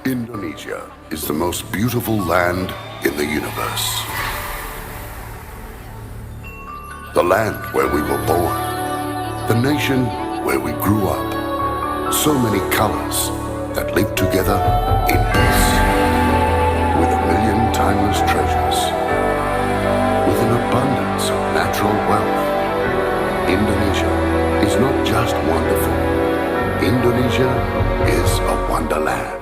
Indonesia is the most beautiful land in the universe. The land where we were born. The nation where we grew up. So many colors that live together in peace. With a million timeless treasures. With an abundance of natural wealth. Indonesia is not just wonderful. Indonesia is a wonderland.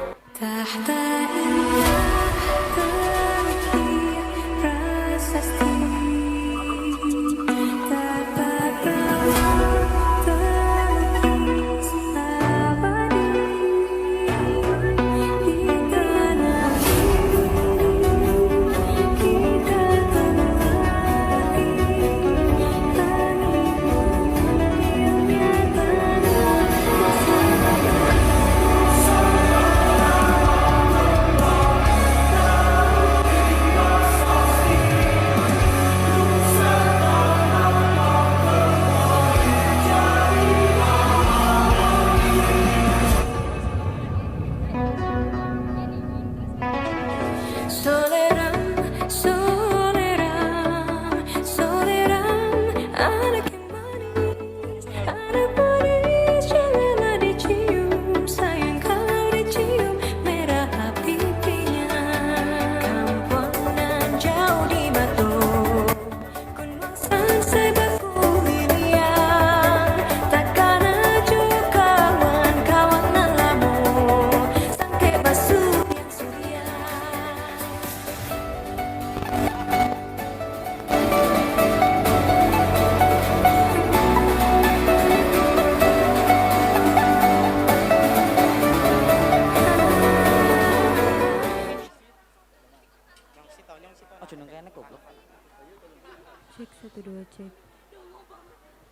Cek 1 2 cek.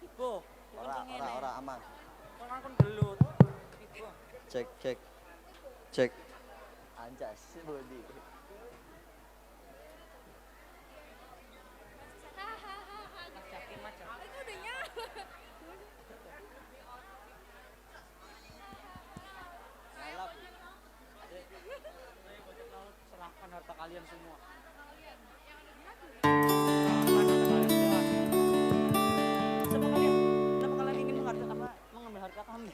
Ibu, ora aman. Orang kon gelut. Ibu. Cek. Anjas body. Serahkan harta kalian semua. Kenapa kalian ingin mengambil harta kami?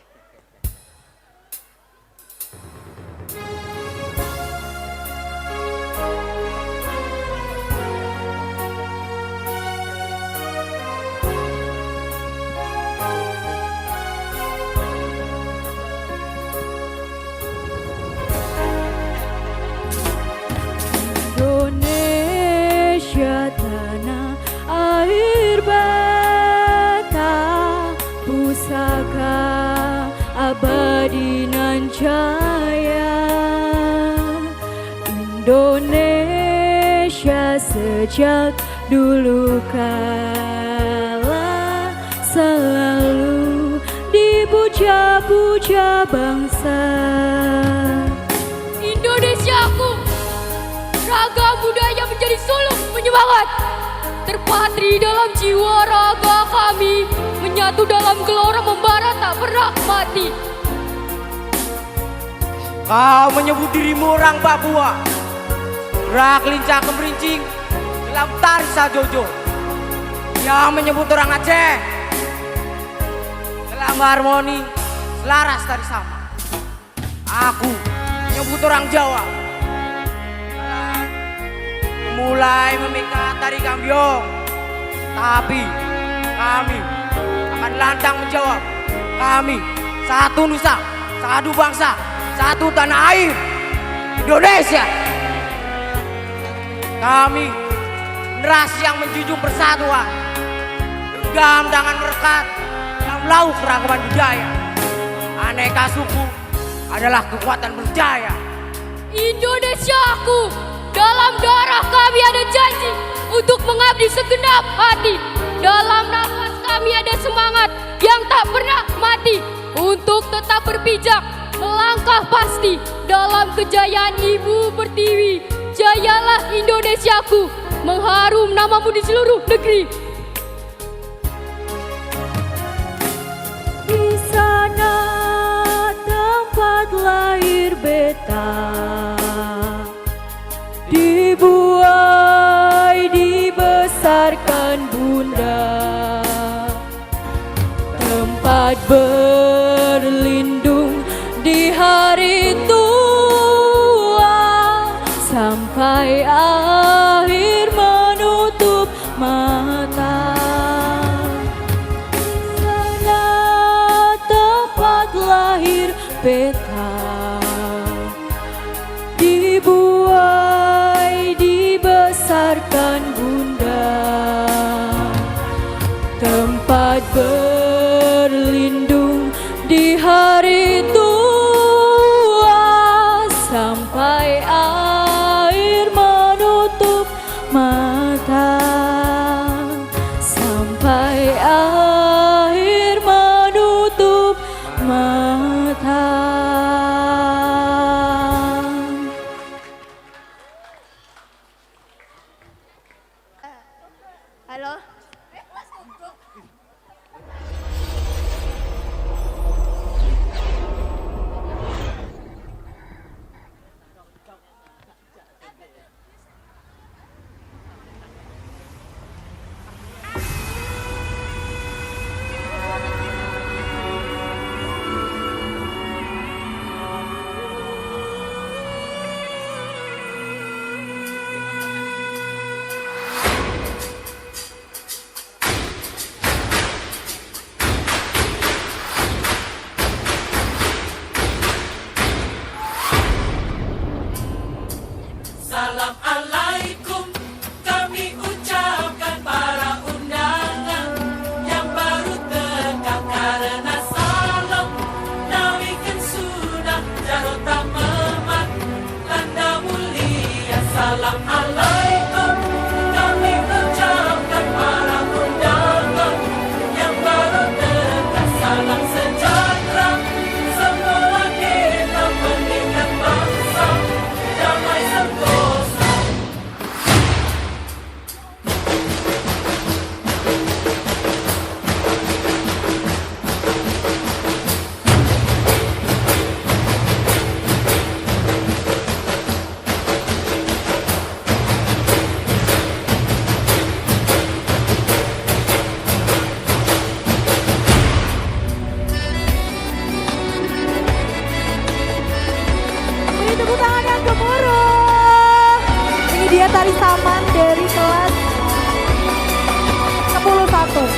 Indonesia tanah air bata pusaka abadi nan jaya. Indonesia sejak dulu kala selalu dipuja-puja bangsa. Indonesiaku, raga budaya menjadi sulung penyemangat, terpatri dalam jiwa raga kami, menyatu dalam gelora membara tak pernah mati. Kau menyebut dirimu orang Papua, gerak lincah kemerincing dalam tari sajojo. Yang menyebut orang Aceh dalam harmoni selaras tari sama. Aku menyebut orang Jawa mulai memikat tari gambyong, tapi kami akan lantang menjawab. Kami satu nusa, satu bangsa, satu tanah air Indonesia. Kami generasi yang menjunjung persatuan, genggam tangan merekat dalam lauk keragaman budaya. Aneka suku adalah kekuatan berjaya. Indonesiaku, dalam kami ada janji untuk mengabdi segenap hati. Dalam nafas kami ada semangat yang tak pernah mati untuk tetap berpijak, melangkah pasti dalam kejayaan Ibu Pertiwi. Jayalah Indonesiaku, mengharum namamu di seluruh negeri. Di sana tempat lahir beta, dibuai dibesarkan bunda, tempat berlindung di hari tua, sampai akhir menutup mata. Sana tempat lahir beta, dibuai dibesarkan bunda, tempat berlindung di hari tua, sampai air menutup mata, sampai air menutup mata. Halo. Salam alaikum kami ucapkan para undangan yang baru tegak karena salam nawikan sudah jarota memat tanda mulia. Salam alaikum kami ucapkan para undangan yang baru tegak salam sejahtera semua kita meningkat bangsa damai sentosa. Ini tepuk tangan yang gemuruh. Ini dia tari saman dari kelas 11.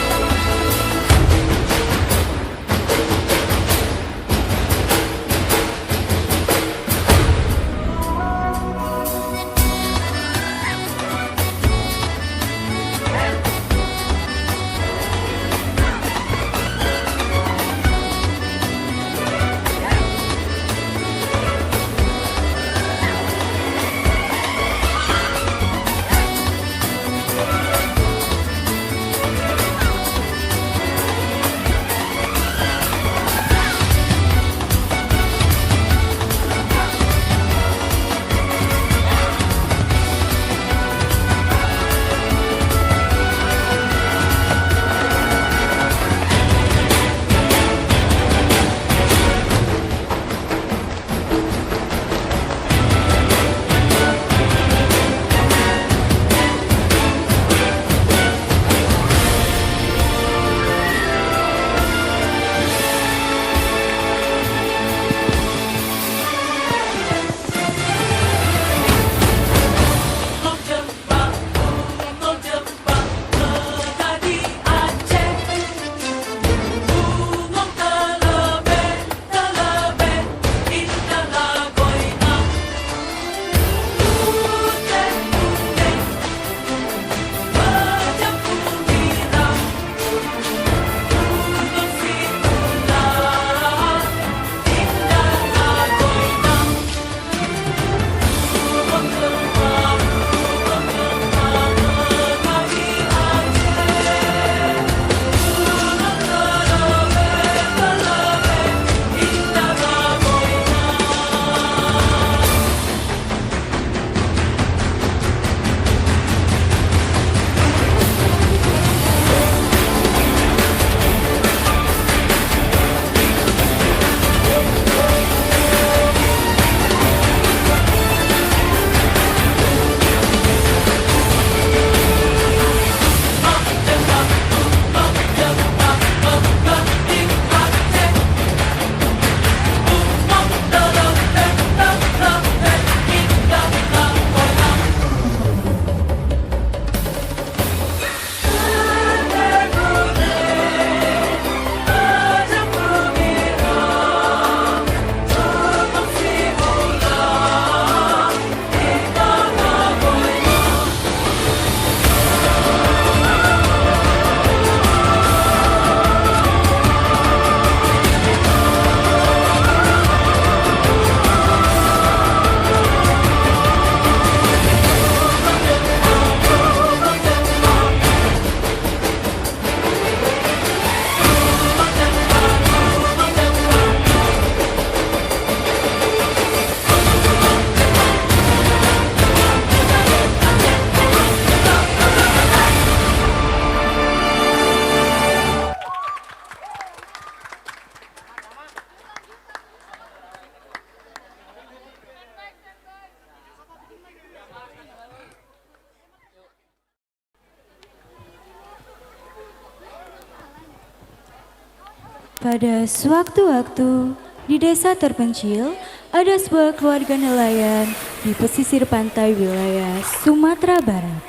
Pada sewaktu-waktu, di desa terpencil, ada sebuah keluarga nelayan di pesisir pantai wilayah Sumatera Barat.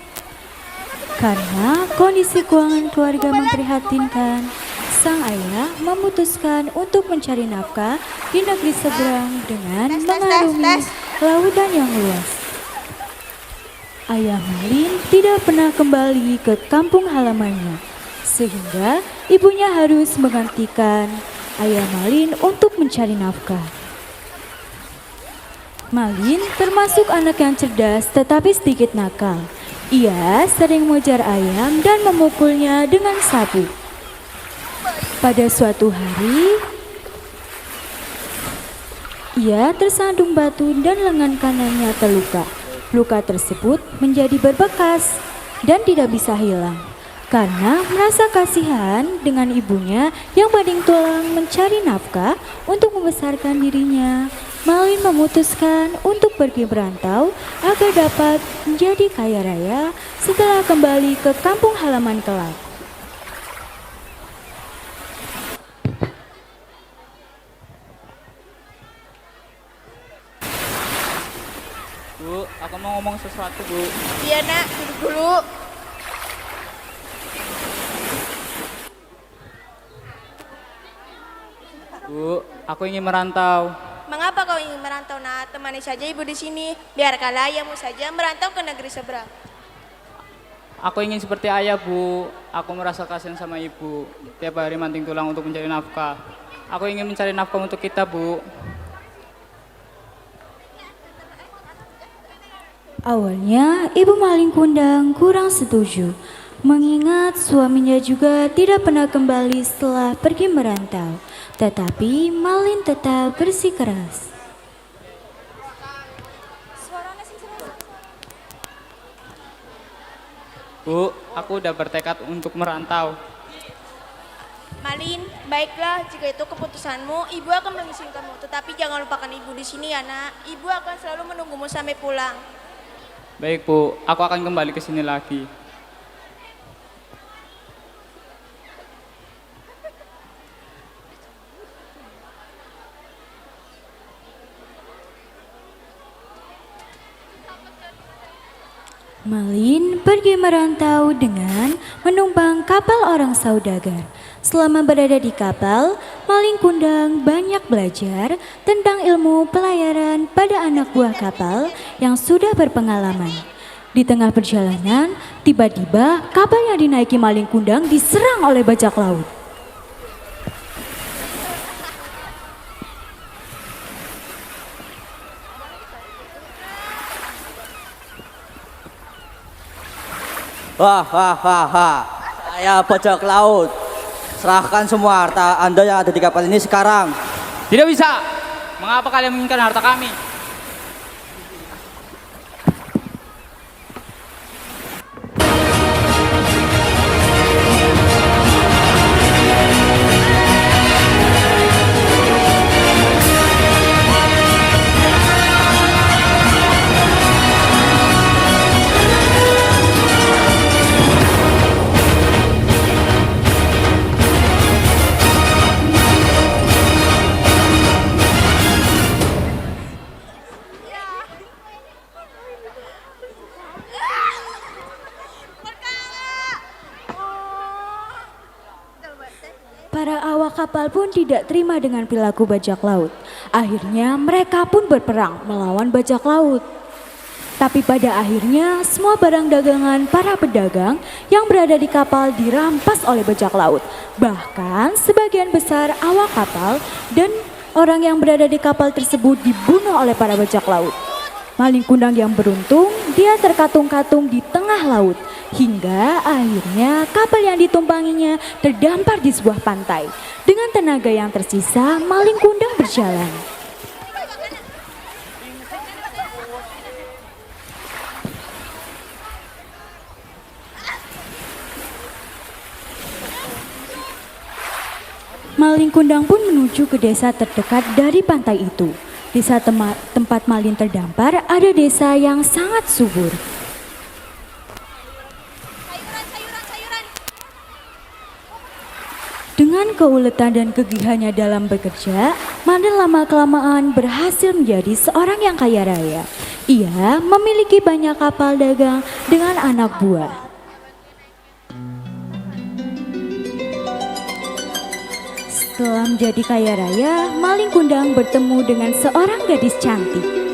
Karena kondisi keuangan keluarga memprihatinkan, sang ayah memutuskan untuk mencari nafkah di negeri seberang dengan mengarungi lautan yang luas. Ayah Malin tidak pernah kembali ke kampung halamannya, sehingga ibunya harus menggantikan ayah Malin untuk mencari nafkah. Malin termasuk anak yang cerdas tetapi sedikit nakal. Ia sering mengejar ayam dan memukulnya dengan sapu. Pada suatu hari, ia tersandung batu dan lengan kanannya terluka. Luka tersebut menjadi berbekas dan tidak bisa hilang. Karena merasa kasihan dengan ibunya yang banting tulang mencari nafkah untuk membesarkan dirinya, Malin memutuskan untuk pergi merantau agar dapat menjadi kaya raya setelah kembali ke kampung halaman kelak. Bu, aku mau ngomong sesuatu, Bu. Iya nak, duduk dulu. Bu, aku ingin merantau. Mengapa kau ingin merantau nak? Temani saja ibu di sini. Biarkanlah ayahmu saja merantau ke negeri seberang. Aku ingin seperti ayah, Bu. Aku merasa kasihan sama ibu. Tiap hari manting tulang untuk mencari nafkah. Aku ingin mencari nafkah untuk kita, Bu. Awalnya, Ibu Malin Kundang kurang setuju, mengingat suaminya juga tidak pernah kembali setelah pergi merantau. Tetapi Malin tetap bersikeras. Bu, aku udah bertekad untuk merantau. Malin, baiklah jika itu keputusanmu, ibu akan mengizinkanmu. Tetapi jangan lupakan ibu di sini ya nak. Ibu akan selalu menunggumu sampai pulang. Baik, Bu. Aku akan kembali ke sini lagi. Malin pergi merantau dengan menumpang kapal orang saudagar. Selama berada di kapal, Malin Kundang banyak belajar tentang ilmu pelayaran pada anak buah kapal yang sudah berpengalaman. Di tengah perjalanan, tiba-tiba kapal yang dinaiki Malin Kundang diserang oleh bajak laut. Wah, saya bajak laut. Serahkan semua harta Anda yang ada di kapal ini sekarang. Tidak bisa. Mengapa kalian menginginkan harta kami? Para awak kapal pun tidak terima dengan perilaku bajak laut. Akhirnya mereka pun berperang melawan bajak laut. Tapi pada akhirnya semua barang dagangan para pedagang yang berada di kapal dirampas oleh bajak laut. Bahkan sebagian besar awak kapal dan orang yang berada di kapal tersebut dibunuh oleh para bajak laut. Malin Kundang yang beruntung, dia terkatung-katung di tengah laut. Hingga akhirnya kapal yang ditumpanginya terdampar di sebuah pantai. Dengan tenaga yang tersisa, Malin Kundang berjalan. Malin Kundang pun menuju ke desa terdekat dari pantai itu. Desa tempat Malin terdampar ada desa yang sangat subur. Dengan keuletan dan kegigihannya dalam bekerja, Manden lama-kelamaan berhasil menjadi seorang yang kaya raya. Ia memiliki banyak kapal dagang dengan anak buah. Setelah menjadi kaya raya, Maling Kundang bertemu dengan seorang gadis cantik.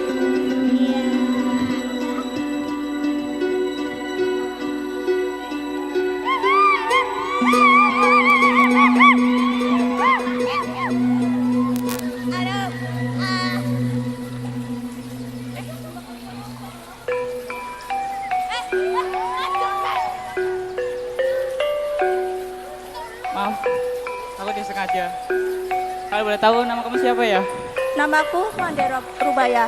Maaf, aku disengaja. Kalau boleh tahu nama kamu siapa ya? Namaku Mandera Rubaya.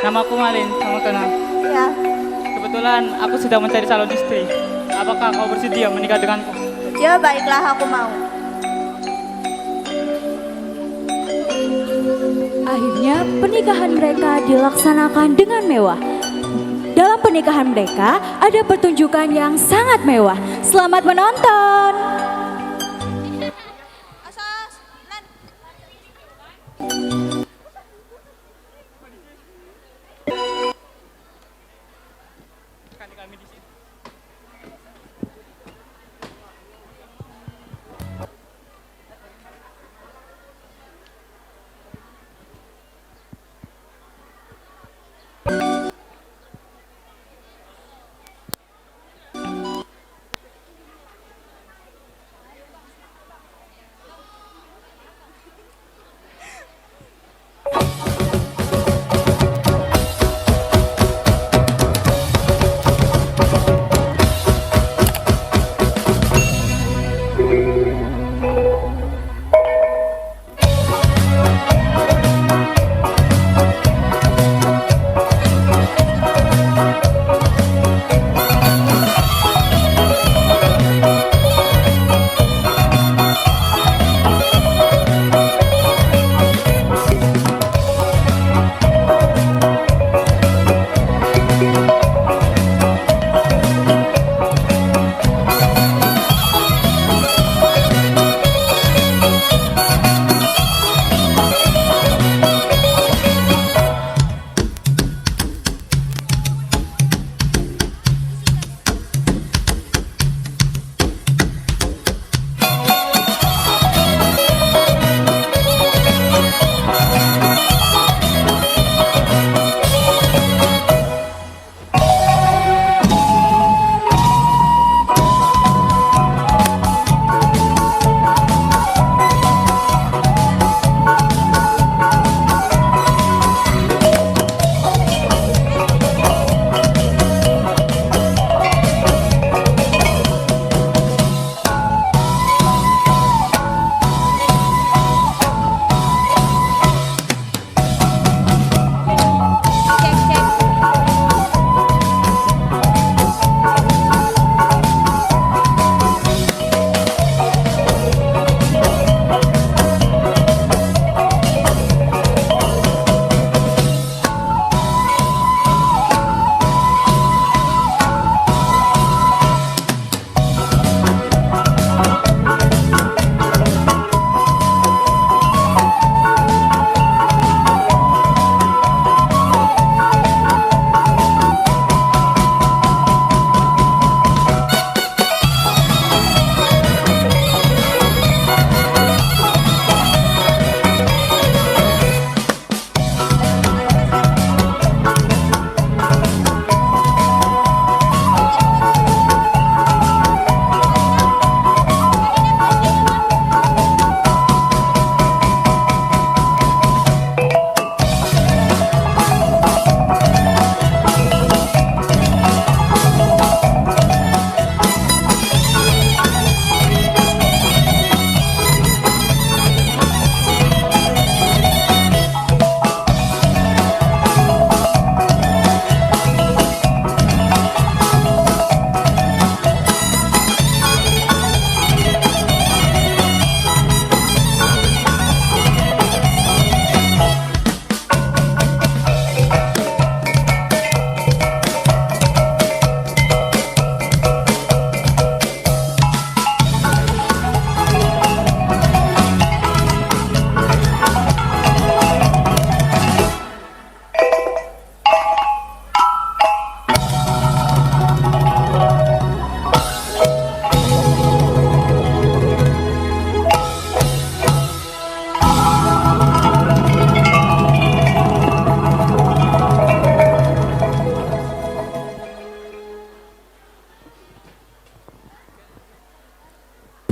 Namaku Malin, kamu kenal. Ya, Kebetulan aku sedang mencari calon istri. Apakah kau bersedia menikah denganku? ya baiklah aku mau. Akhirnya pernikahan mereka dilaksanakan dengan mewah. Dalam pernikahan mereka ada pertunjukan yang sangat mewah. Selamat menonton. Kami di sini.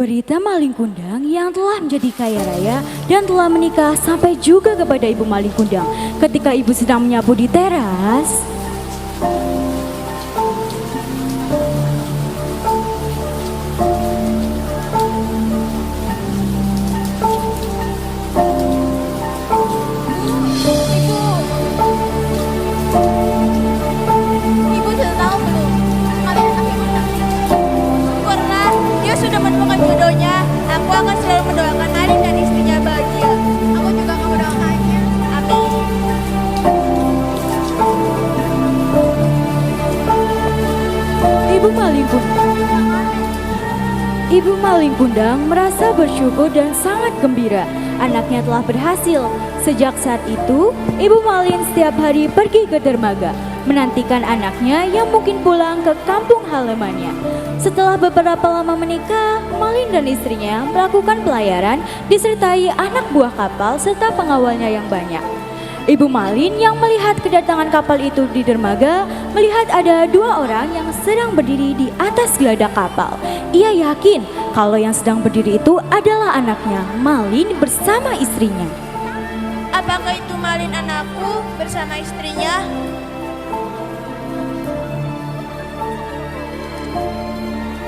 Berita maling kundang yang telah menjadi kaya raya dan telah menikah sampai juga kepada ibu maling kundang ketika ibu sedang menyapu di teras. Ibu sudah tahu belum? Kalian anak ibu nanti. Karena dia sudah menemukan jodohnya, aku akan selalu mendoakan Malin dan istrinya bahagia. Aku juga akan mendoakannya. Amin. Ibu maling kundang merasa bersyukur dan sangat gembira. Anaknya telah berhasil. Sejak saat itu, Ibu Malin setiap hari pergi ke dermaga, menantikan anaknya yang mungkin pulang ke kampung halamannya. Setelah beberapa lama menikah, Malin dan istrinya melakukan pelayaran disertai anak buah kapal serta pengawalnya yang banyak. Ibu Malin yang melihat kedatangan kapal itu di dermaga, melihat ada dua orang yang sedang berdiri di atas geladak kapal. Ia yakin kalau yang sedang berdiri itu adalah anaknya, Malin bersama istrinya. Apakah itu Malin anakku bersama istrinya?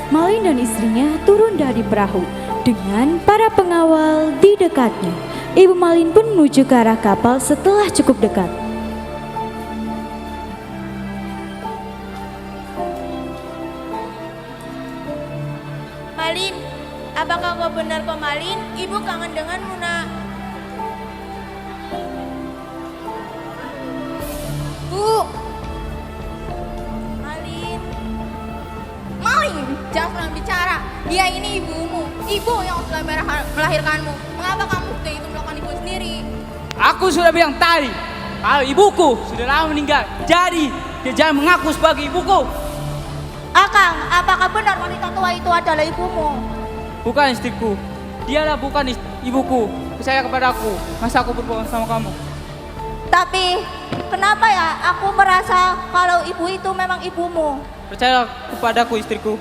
Malin dan istrinya turun dari perahu dengan para pengawal di dekatnya. Ibu Malin pun menuju ke arah kapal setelah cukup dekat. Malin, apakah kau benar kau Malin? Ibu kangen denganmu nak. Bu, Malin, Malin, jangan pernah bicara. Dia ini ibumu, ibu yang telah melahirkanmu. Mengapa kamu begitu melakukan ibu sendiri? Aku sudah bilang tadi, kalau ibuku sudah lama meninggal, jadi dia jangan mengaku sebagai ibuku. Akang, apakah benar wanita tua itu adalah ibumu? Bukan istriku, dialah bukan ibuku. Percaya kepada aku, masa aku berbohong sama kamu? Tapi, kenapa ya aku merasa kalau ibu itu memang ibumu? Percayalah kepadaku istriku.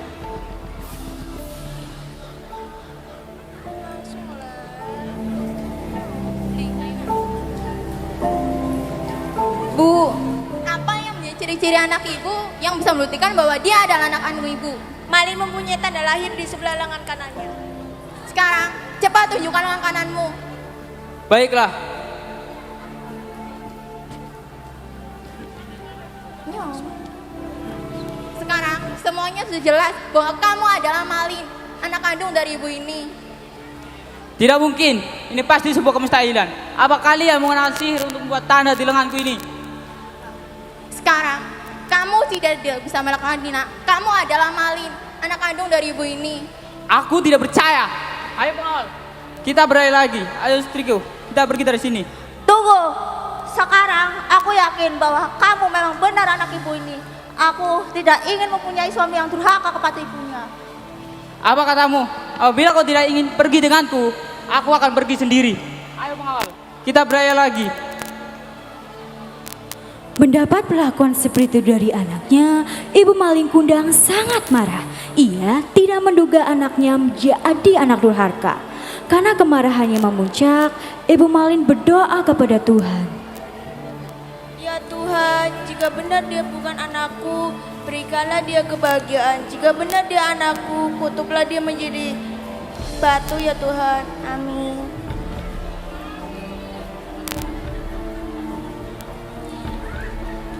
Bu, apa yang menjadi ciri-ciri anak ibu yang bisa membuktikan bahwa dia adalah anak kandung ibu? Malin mempunyai tanda lahir di sebelah lengan kanannya. Sekarang, cepat tunjukkan lengan kananmu. Baiklah, Sekarang, semuanya sudah jelas bahwa kamu adalah Malin, anak kandung dari ibu ini. tidak mungkin. Ini pasti sebuah kemustahilan. Apa kalian mengenal sihir untuk membuat tanda di lenganku ini? Sekarang, kamu tidak bisa melakukan Dina. Kamu adalah Malin, anak kandung dari ibu ini. Aku tidak percaya. Ayo pengawal, kita berlari lagi. Ayo istriku, kita pergi dari sini. Tunggu, sekarang aku yakin bahwa kamu memang benar anak ibu ini. Aku tidak ingin mempunyai suami yang durhaka kepada ibunya. Apa katamu? Apabila kau tidak ingin pergi denganku, aku akan pergi sendiri. Ayo pengawal, kita berlari lagi. Mendapat perlakuan seperti itu dari anaknya, Ibu Maling Kundang sangat marah. Ia tidak menduga anaknya menjadi anak durhaka. Karena kemarahannya memuncak, Ibu Malin berdoa kepada Tuhan. Ya Tuhan, jika benar dia bukan anakku, berikanlah dia kebahagiaan. Jika benar dia anakku, kutuklah dia menjadi batu ya Tuhan. Amin.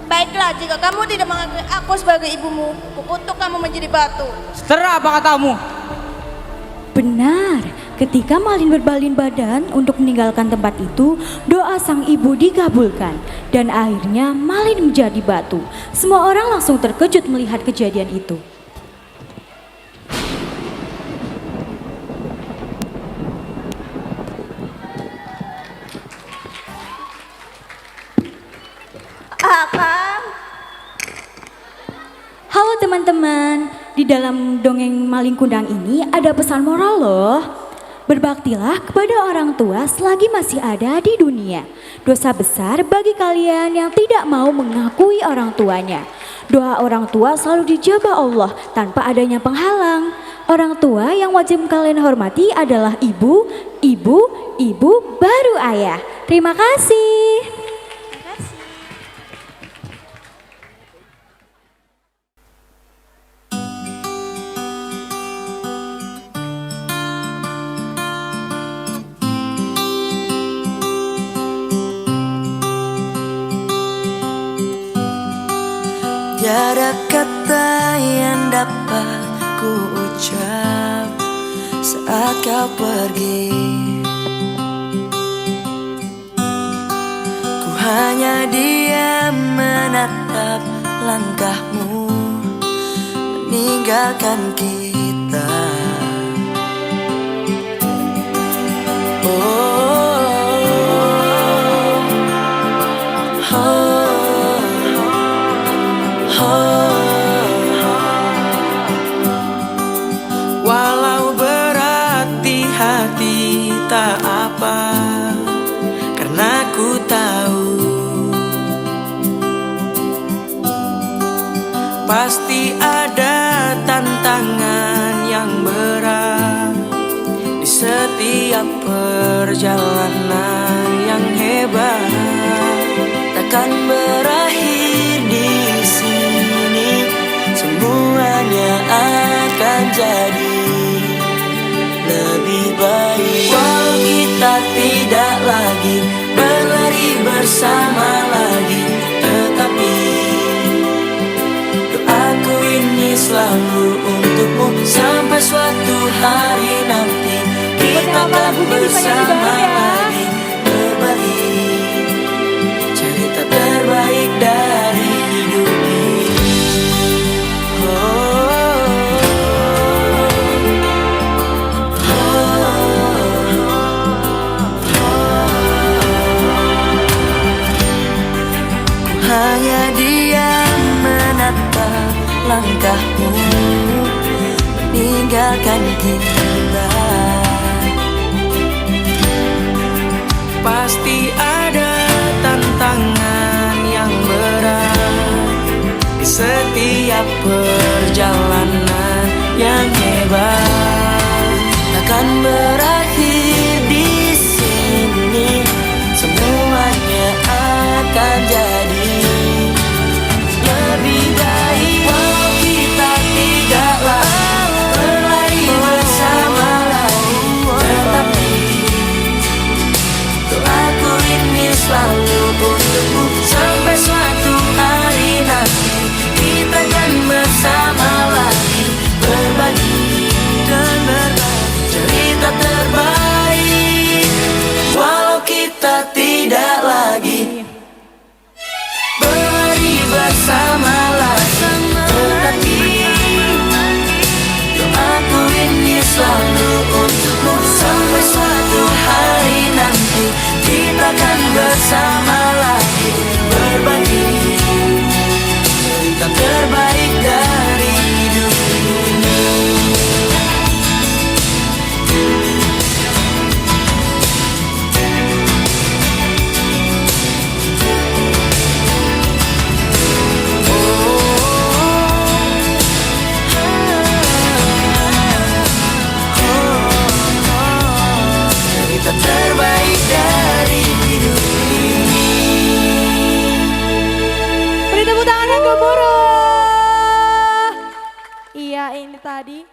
Baiklah, jika kamu tidak mengakui aku sebagai ibumu, kukutuk kamu menjadi batu. Terserah apa katamu. Benar, ketika Malin berbalin badan untuk meninggalkan tempat itu, doa sang ibu dikabulkan. Dan akhirnya Malin menjadi batu. Semua orang langsung terkejut melihat kejadian itu. Akang, Halo teman-teman, di dalam dongeng Maling Kundang ini ada pesan moral loh. Berbaktilah kepada orang tua selagi masih ada di dunia. Dosa besar bagi kalian yang tidak mau mengakui orang tuanya. Doa orang tua selalu dijabah Allah tanpa adanya penghalang. Orang tua yang wajib kalian hormati adalah ibu, ibu, ibu, baru ayah. Terima kasih. Tiada kata yang dapat ku ucap saat kau pergi. Ku hanya diam menatap langkahmu meninggalkan kita. Walau berat di hati tak apa, karena ku tahu pasti ada tantangan yang berat di setiap perjalanan yang hebat. Takkan berakhir di sini, semuanya akan jadi lebih baik. Walau kita tidak lagi berlari bersama lagi, tetapi doaku ini selalu untukmu. Sampai suatu hari nanti kita akan bersama lagi, berbagi cerita terbaik dari hidup ini. Hanya diam menatap langkahmu meninggalkan kita. Pasti ada tantangan yang berat di setiap perjalanan yang hebat. Takkan berakhir di sini, semuanya akan jadi lebih baik. Walau kita tidaklah berlari bersama lagi, tetapi doaku ini selalu untukmu. Sampai suatu hari nanti kita akan bersama lagi, berbagi dan berbagi cerita terbaik. Walau kita tidak lagi berlari bersama lagi, tetapi doaku ini selalu untukmu. Sampai suatu hari nanti kita akan bersama lagi, berbagi cerita terbaik dari hidup ini. Cerita terbaik dari hidup ini. Beri tepuk tangan yang gemuruh. Iya, ini tadi